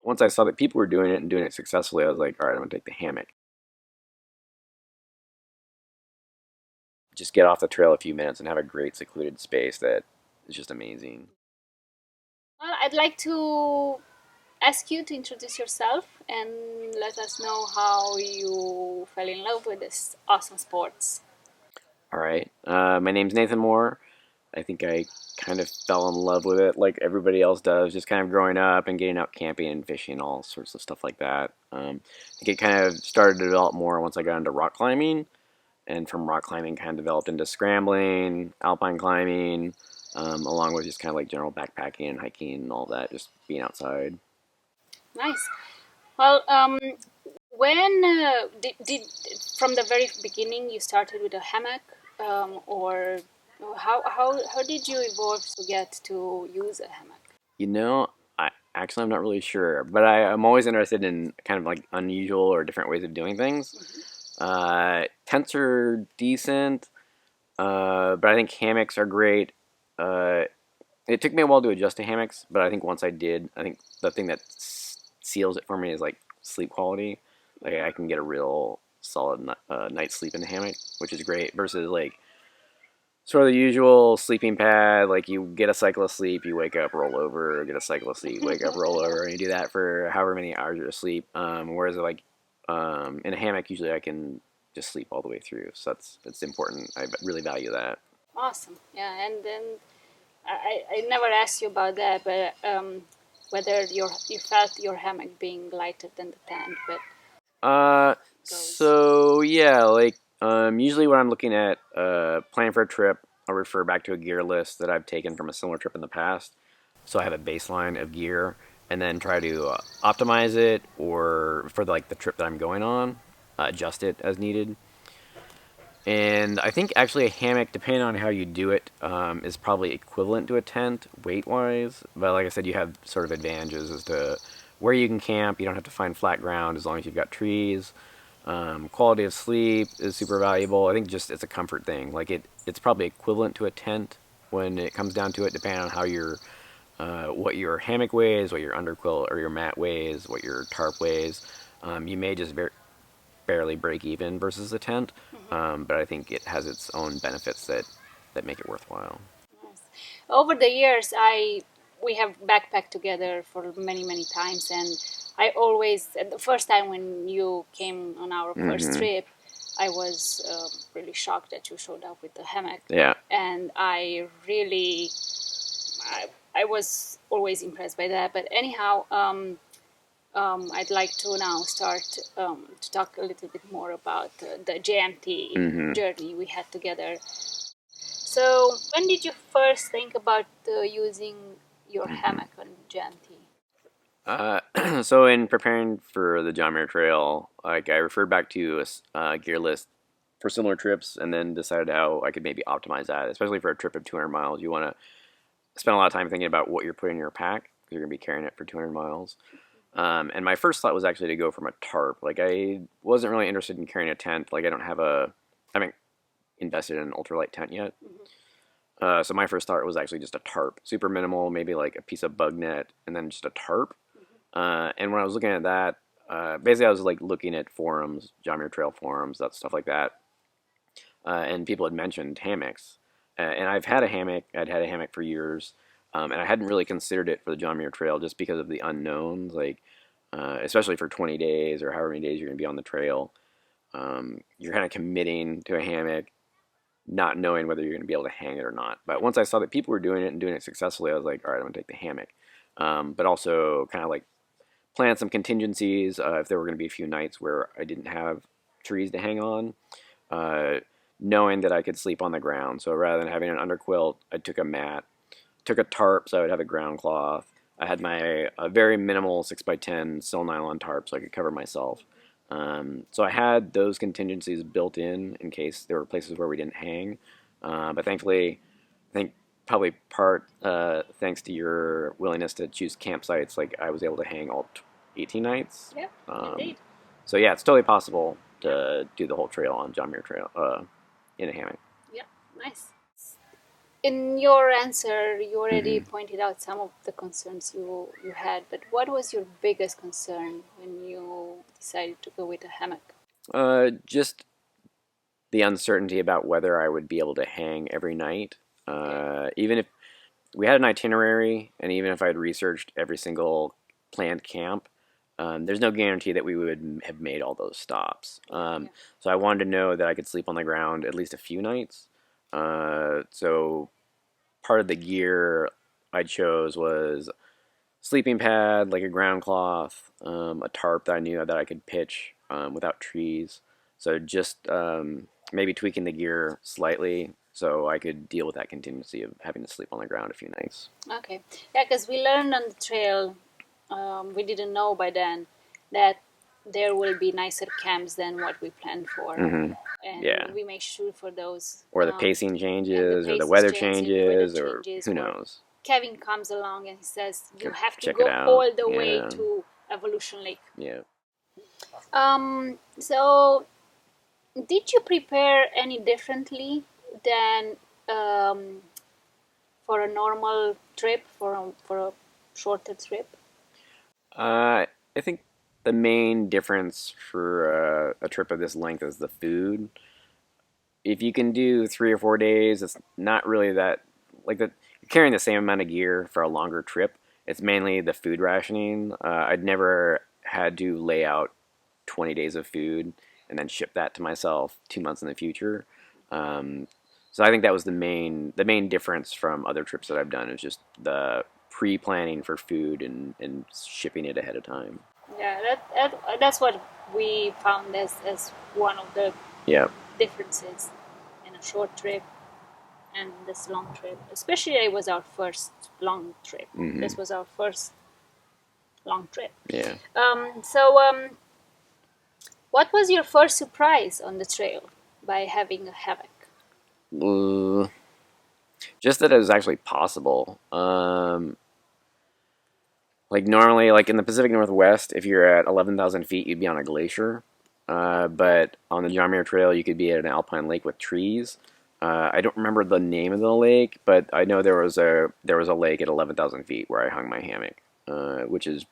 once I saw that people were doing it and doing it successfully, I was like, all right, I'm gonna take the hammock. Just get off the trail a few minutes and have a great secluded space that is just amazing. Well, I'd like to ask you to introduce yourself and let us know how you fell in love with this awesome sports. All right, my name's Nathan Moore. I think I kind of fell in love with it like everybody else does, just kind of growing up and getting out camping and fishing, all sorts of stuff like that. I think it kind of started to develop more once I got into rock climbing, and from rock climbing kind of developed into scrambling, alpine climbing, along with just kind of like general backpacking and hiking and all that, just being outside. Nice. Well, when did from the very beginning you started with a hammock, or how did you evolve to get to use a hammock? You know, I'm not really sure, but I'm always interested in kind of like unusual or different ways of doing things. Tents are decent, but I think hammocks are great. Uh, it took me a while to adjust to hammocks, but I think once I did, I think the thing that seals it for me is like sleep quality. Like I can get a real solid night's sleep in the hammock, which is great. Versus like sort of the usual sleeping pad, like you get a cycle of sleep, you wake up, roll over, get a cycle of sleep, wake up, roll over, and you do that for however many hours you're asleep. Whereas like in a hammock, usually I can just sleep all the way through. So that's important. I really value that. Awesome. Yeah, and then I never asked you about that, but whether you felt your hammock being lighter than the tent, but goes. So yeah, like usually when I'm looking at planning for a trip, I'll refer back to a gear list that I've taken from a similar trip in the past. So I have a baseline of gear, and then try to optimize it, or for like the trip that I'm going on, adjust it as needed. And I think actually a hammock, depending on how you do it, is probably equivalent to a tent weight wise. But like I said, you have sort of advantages as to where you can camp. You don't have to find flat ground as long as you've got trees. Quality of sleep is super valuable. I think just it's a comfort thing. Like it's probably equivalent to a tent when it comes down to it, depending on how what your hammock weighs, what your underquilt or your mat weighs, what your tarp weighs. You may just barely break even versus a tent, but I think it has its own benefits that make it worthwhile. Yes. Over the years, I we have backpacked together for many times, and I always the first time when you came on our first Mm-hmm. trip, I was really shocked that you showed up with the hammock, Yeah. and I was always impressed by that. But anyhow, I'd like to now start to talk a little bit more about the JMT Mm-hmm. journey we had together. So, when did you first think about using your Mm-hmm. hammock on JMT? So in preparing for the John Muir Trail, like I referred back to a gear list for similar trips, and then decided how I could maybe optimize that, especially for a trip of 200 miles. You want to spend a lot of time thinking about what you're putting in your pack because you're going to be carrying it for 200 miles. And my first thought was actually to go from a tarp. Like I wasn't really interested in carrying a tent. Like I haven't invested in an ultralight tent yet. So my first thought was actually just a tarp, super minimal, maybe like a piece of bug net, and then just a tarp. And when I was looking at that, basically I was like looking at forums, John Muir Trail forums, that stuff like that, and people had mentioned hammocks. And I've had a hammock. I'd had a hammock for years, and I hadn't really considered it for the John Muir Trail just because of the unknowns, like especially for 20 days or however many days you're going to be on the trail. You're kind of committing to a hammock, not knowing whether you're going to be able to hang it or not. But once I saw that people were doing it and doing it successfully, I was like, all right, I'm going to take the hammock. But also kind of like plan some contingencies if there were going to be a few nights where I didn't have trees to hang on, uh, knowing that I could sleep on the ground. So rather than having an underquilt, I took a mat, took a tarp so I would have a ground cloth. I had my a very minimal 6x10 sil nylon tarp so I could cover myself. So I had those contingencies built in case there were places where we didn't hang. But thankfully, I think probably part thanks to your willingness to choose campsites, like I was able to hang all 18 nights. Yep, Um, indeed. so yeah, it's totally possible to do the whole trail on John Muir Trail in a hammock. Yep, nice. in your answer, you already Hmm. pointed out some of the concerns you had, but what was your biggest concern when you decided to go with a hammock? Just the uncertainty about whether I would be able to hang every night. Okay. Even if we had an itinerary, and even if I'd researched every single planned camp, there's no guarantee that we would have made all those stops. Yeah, yeah. So I wanted to know that I could sleep on the ground at least a few nights. So part of the gear I chose was sleeping pad, like a ground cloth, a tarp that I knew that I could pitch without trees. So just maybe tweaking the gear slightly so I could deal with that contingency of having to sleep on the ground a few nights. Okay. Yeah, because we learned on the trail, we didn't know by then that there will be nicer camps than what we planned for. Hmm. Yeah. And we make sure for those. Or the pacing And the changes, or the pace is weather changing, the weather changes, or changes, who or knows. Kevin comes along and he says, you Go have to check it go out. all the way Yeah. to Evolution Lake. Yeah. So did you prepare any differently than um, for a normal trip, for a shorter trip? I think the main difference for a trip of this length is the food. If you can do 3 or 4 days, it's not really that like that. You're carrying the same amount of gear for a longer trip. It's mainly the food rationing. I'd never had to lay out 20 days of food and then ship that to myself 2 months in the future. Um, so I think that was the main difference from other trips that I've done is just the pre-planning for food and shipping it ahead of time. Yeah, that's what we found as one of the Yeah. differences in a short trip and this long trip. Especially, it was our first long trip. Hmm. This was our first long trip. Yeah. What was your first surprise on the trail by having a hammock? Uh, just that it was actually possible. Like normally, like in the Pacific Northwest, if you're at 11,000 feet, you'd be on a glacier. Yeah, But on the John Muir Trail, you could be at an alpine lake with trees. I don't remember the name of the lake, but I know there was a lake at 11,000 feet where I hung my hammock, which is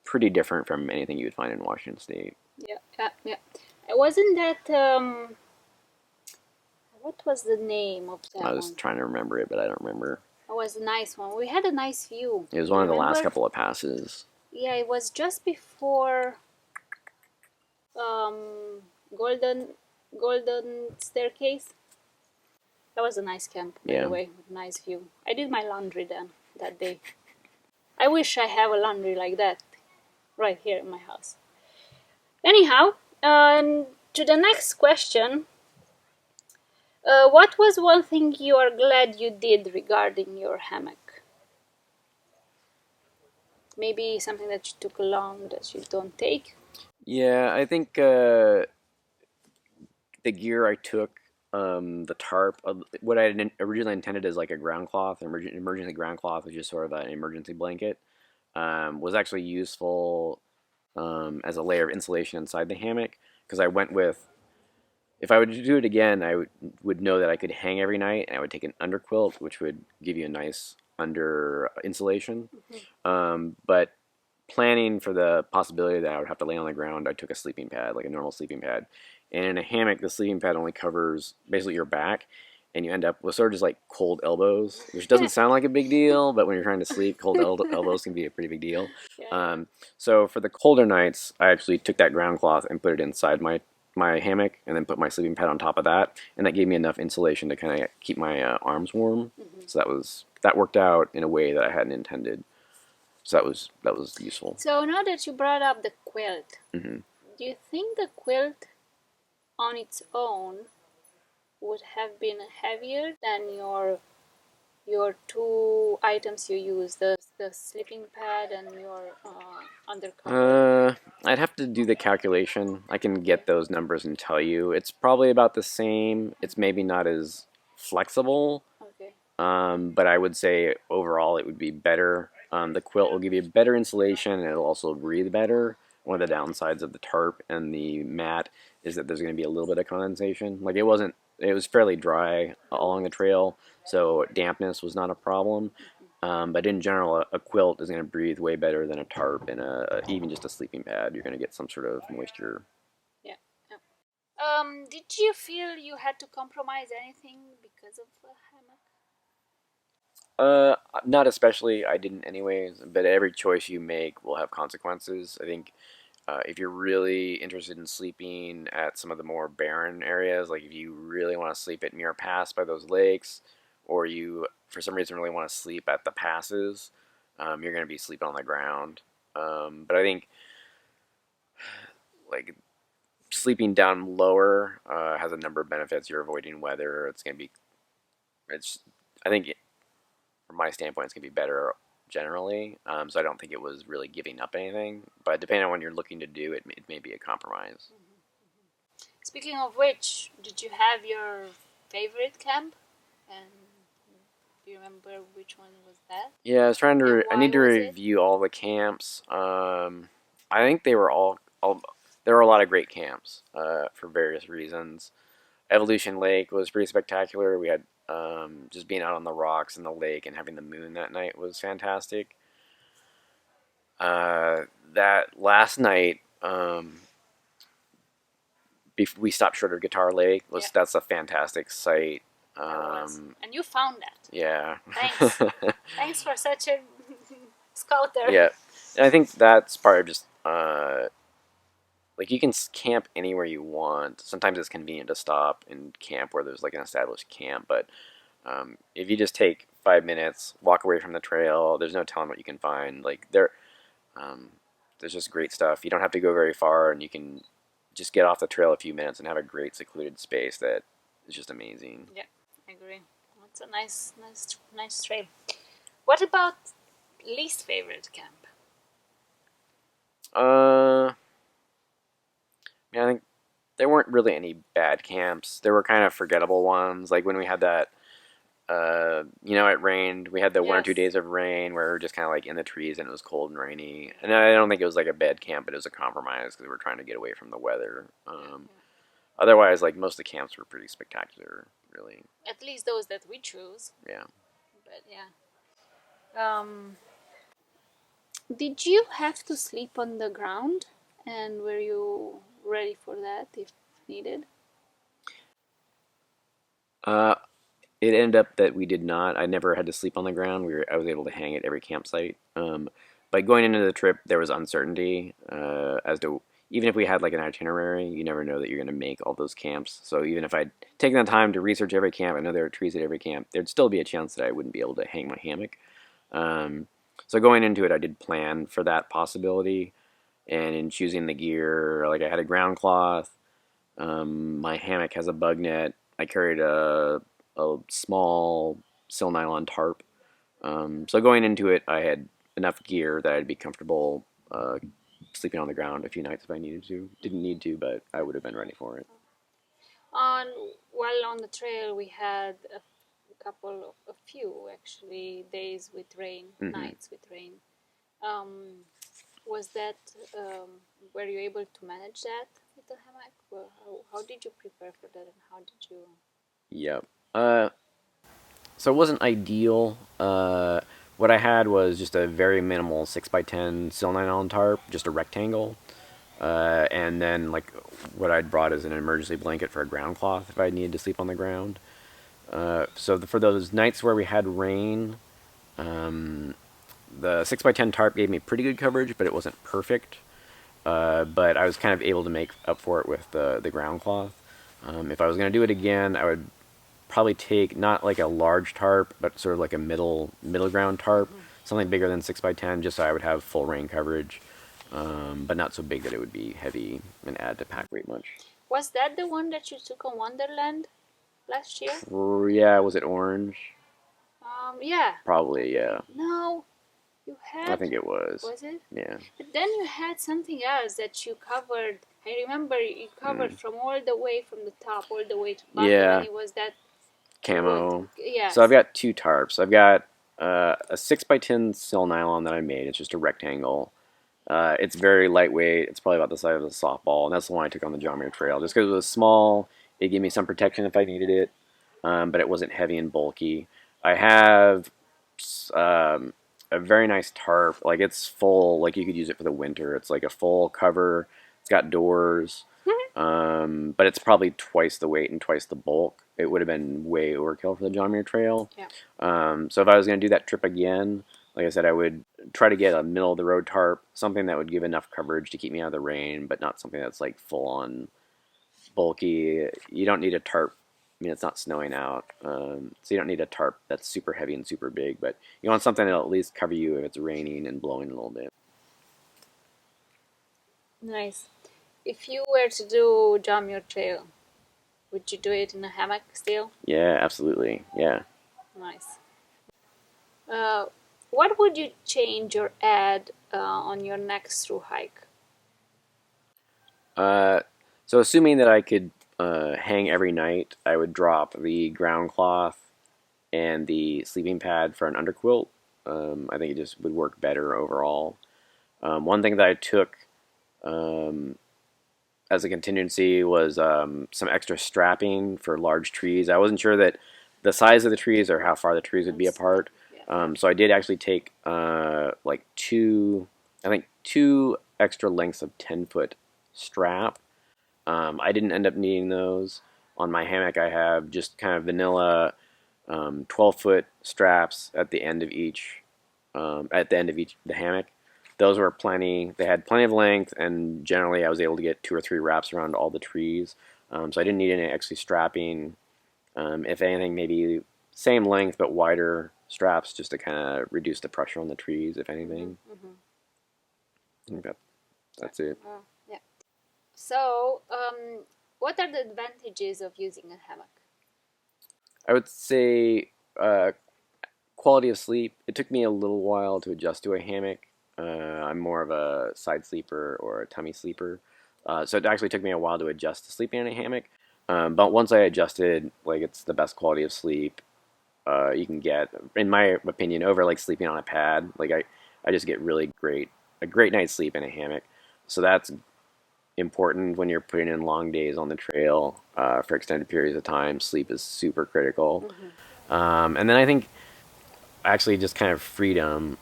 pretty different from anything you would find in Washington State. yeah, yeah, yeah. Wasn't that what was the name of I that was one? trying to remember it, but I don't remember. It was a nice one. We had a nice view. It was You one of the last remember? couple of passes. Yeah, it was just before um, Golden Golden Staircase. That was a nice camp, by the Yeah. way, with a nice view. I did my laundry then that day. I wish I have a laundry like that right here in my house. Anyhow, to the next question. What was one thing you are glad you did regarding your hammock? Maybe something that you took along that you don't take? Yeah, I think the gear I took, the tarp, what I had originally intended as like a ground cloth, an emergency ground cloth, which is sort of an emergency blanket, was actually useful as a layer of insulation inside the hammock because I went with. If I would do it again, I would know that I could hang every night, and I would take an underquilt, which would give you a nice under insulation. But planning for the possibility that I would have to lay on the ground, I took a sleeping pad, like a normal sleeping pad. And in a hammock, the sleeping pad only covers basically your back, and you end up with sort of just like cold elbows, which doesn't sound like a big deal, but when you're trying to sleep, cold elbows can be a pretty big deal. Yeah, yeah. So for the colder nights, I actually took that ground cloth and put it inside my hammock, and then put my sleeping pad on top of that, and that gave me enough insulation to kind of keep my arms warm. So that worked out in a way that I hadn't intended. So that was useful. So now that you brought up the quilt, Hmm. do you think the quilt on its own would have been heavier than your two items you use, the sleeping pad and your undercover? I'd have to do the calculation. I can Okay. get those numbers and tell you. It's probably about the same. It's maybe not as flexible, Okay. but I would say overall it would be better. The quilt will give you better insulation and it'll also breathe better. One of the downsides of the tarp and the mat is that there's going to be a little bit of condensation. Like it wasn't it was fairly dry along the trail, so dampness was not a problem. But in general, a quilt is going to breathe way better than a tarp and even just a sleeping pad. You're going to get some sort of moisture. Yeah. Yeah. Did you feel you had to compromise anything because of a hammock? Not especially. I didn't anyways. But every choice you make will have consequences. I think if you're really interested in sleeping at some of the more barren areas, like if you really want to sleep at Muir Pass by those lakes, or you for some reason really want to sleep at the passes, you're going to be sleeping on the ground. But I think like sleeping down lower has a number of benefits. You're avoiding weather. It's going to be it's I think from my standpoint, it's going to be better generally. So I don't think it was really giving up anything. But depending on what you're looking to do, it may be a compromise. Speaking of which, did you have your favorite camp? And do you remember which one was that? Yeah, I was trying And to. I why need to was it? review all the camps. I think they were all. There were a lot of great camps for various reasons. Evolution Lake was pretty spectacular. We had just being out on the rocks in the lake and having the moon that night was fantastic. That last night, we stopped short of Guitar Lake. Yeah, That's a fantastic site. that was. Um, And you found that. yeah. Thanks. Thanks for such a scouter. Yeah, and I think that's part of just like you can camp anywhere you want. Sometimes it's convenient to stop and camp where there's like an established camp, but if you just take 5 minutes, walk away from the trail, there's no telling what you can find. Um, there's just great stuff. You don't have to go very far, and you can just get off the trail a few minutes and have a great secluded space that is just amazing. Yeah, I agree. It's a nice trail. What about least favorite camp? Uh, I think there weren't really any bad camps. There were kind of forgettable ones, like when we had that. It rained. We had the 1 or 2 days Yes. of rain where we were just kind of like in the trees and it was cold and rainy. And I don't think it was like a bad camp, but it was a compromise because we were trying to get away from the weather. Otherwise, like most of the camps were pretty spectacular, really. At least those that we choose. Yeah. But yeah. Did you have to sleep on the ground? And were you ready for that if needed? Uh, it ended up that we did not. I never had to sleep on the ground. I was able to hang at every campsite. But going into the trip, there was uncertainty as to even if we had like an itinerary, you never know that you're going to make all those camps. So even if I'd taken the time to research every camp, I know there are trees at every camp, there'd still be a chance that I wouldn't be able to hang my hammock. Um, so going into it, I did plan for that possibility. And in choosing the gear, like I had a ground cloth. My hammock has a bug net. I carried a small sil nylon tarp. So going into it, I had enough gear that I'd be comfortable sleeping on the ground a few nights if I needed to. Didn't need to, but I would have been ready for it. On While on the trail, we had a few actually days with rain, Mm-hmm. nights with rain. Um, was that were you able to manage that with the hammock? Well, how did you prepare for that, and how did you? Yep. So it wasn't ideal. What I had was just a very minimal 6x10 sil nylon tarp, just a rectangle. And then like what I'd brought is an emergency blanket for a ground cloth if I needed to sleep on the ground. For those nights where we had rain, the 6x10 tarp gave me pretty good coverage, but it wasn't perfect. But I was kind of able to make up for it with the ground cloth. If I was going to do it again, I would probably take not like a large tarp, but sort of like a middle ground tarp, something bigger than 6x10, just so I would have full rain coverage, but not so big that it would be heavy and add to pack weight much. Was that the one that you took on Wonderland last year? Yeah, was it orange? Yeah. Probably, yeah. No, you I had. think it was. Was it? Yeah. But then you had something else that you covered. I remember you covered Mm. from all the way from the top all the way to the bottom, Yeah. and it was that wood. Camo. So I've Yes. got two tarps. I've got a 6x10 sil nylon that I made. It's just a rectangle. It's very lightweight. It's probably about the size of a softball, and that's the one I took on the John Muir Trail, just because it was small It gave me some protection if I needed it, but it wasn't heavy and bulky. I have um, a very nice tarp. Like it's full. Like you could use it for the winter. It's like a full cover. It's got doors, but it's probably twice the weight and twice the bulk. It would have been way overkill for the John Muir Trail. Yeah. So if I was going to do that trip again, like I said, I would try to get a middle of the road tarp, something that would give enough coverage to keep me out of the rain, but not something that's like full on bulky. You don't need a tarp. I mean, it's not snowing out, so you don't need a tarp that's super heavy and super big. But you want something that'll at least cover you if it's raining and blowing a little bit. Nice. If you were to do John Muir Trail, would you do it in a hammock still? Yeah, absolutely. Yeah. Nice. Uh, what would you change or add on your next through hike? Uh, so assuming that I could hang every night, I would drop the ground cloth and the sleeping pad for an underquilt. I think it just would work better overall. One thing that I took um, as a contingency was some extra strapping for large trees. I wasn't sure that the size of the trees or how far the trees would be apart. Yeah. So I did actually take like I think two extra lengths of 10-foot strap. I didn't end up needing those. On my hammock, I have just kind of vanilla 12-foot straps at the end of each the hammock. Those were plenty. They had plenty of length, and generally I was able to get 2 or 3 wraps around all the trees. So I didn't need any extra strapping. If anything, maybe same length but wider straps just to kind of reduce the pressure on the trees, if anything. Mm-hmm. I think that's it. Yeah. So, what are the advantages of using a hammock? I would say quality of sleep. It took me a little while to adjust to a hammock. I'm more of a side sleeper or a tummy sleeper. So it actually took me a while to adjust to sleeping in a hammock. But once I adjusted, like it's the best quality of sleep you can get, in my opinion, over like sleeping on a pad. Like I just get a great night's sleep in a hammock. So that's important when you're putting in long days on the trail for extended periods of time. Sleep is super critical. Mm-hmm. And then I think actually just kind of freedom.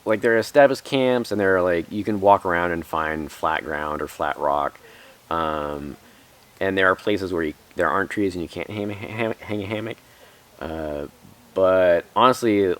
Like there are established camps, and there are like you can walk around and find flat ground or flat rock, um, and there are places where there aren't trees and you can't hang a hammock. Uh, but honestly,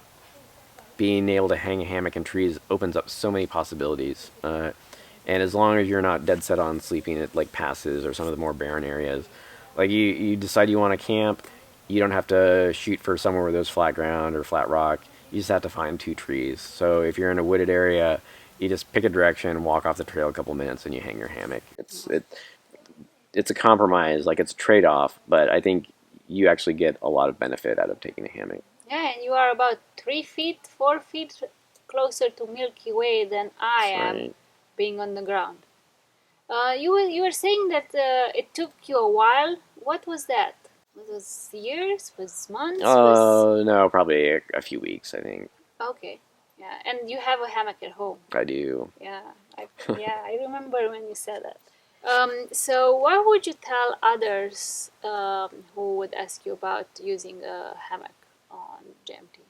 being able to hang a hammock in trees opens up so many possibilities. And as long as you're not dead set on sleeping at like passes or some of the more barren areas, like you decide you want to camp, you don't have to shoot for somewhere where there's flat ground or flat rock. You just have to find 2 trees. So if you're in a wooded area, you just pick a direction, walk off the trail a couple minutes, and you hang your hammock. It's a compromise, like it's a trade off, but I think you actually get a lot of benefit out of taking a hammock. Yeah, and you are about 3 feet, 4 feet closer to Milky Way than I am, Right. being on the ground. You were saying that it took you a while. What was that? Was years? Was months? Was Oh no, probably a few weeks. I think okay. Yeah, and you have a hammock at home. I do. Yeah, I remember when you said that. So what would you tell others who would ask you about using a hammock on GMT?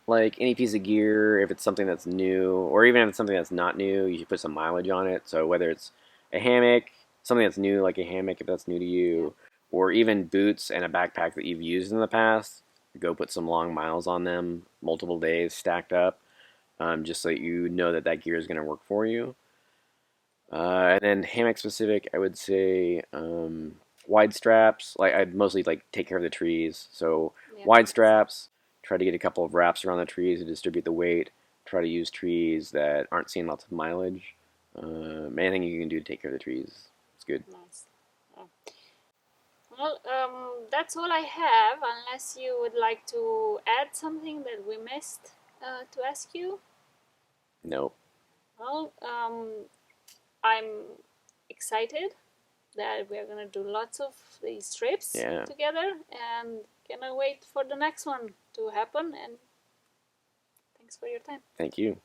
Like any piece of gear, if it's something that's new, or even if it's something that's not new, you should put some mileage on it. So whether it's a hammock, something that's new, like a hammock, if that's new to Yeah. you, or even boots and a backpack that you've used in the past, go put some long miles on them, multiple days stacked up, just so you know that that gear is going to work for you. And then hammock specific, I would say wide straps. Like I'd mostly like take care of the trees, so Yeah. wide straps. Try to get a couple of wraps around the trees to distribute the weight. Try to use trees that aren't seeing lots of mileage. Anything you can do to take care of the trees, it's good. Nice. Yeah. Well, that's all I have, unless you would like to add something that we missed to ask you. Nope. Well, I'm excited that we're gonna do lots of these trips Yeah. together, and cannot wait for the next one to happen. And thanks for your time. Thank you.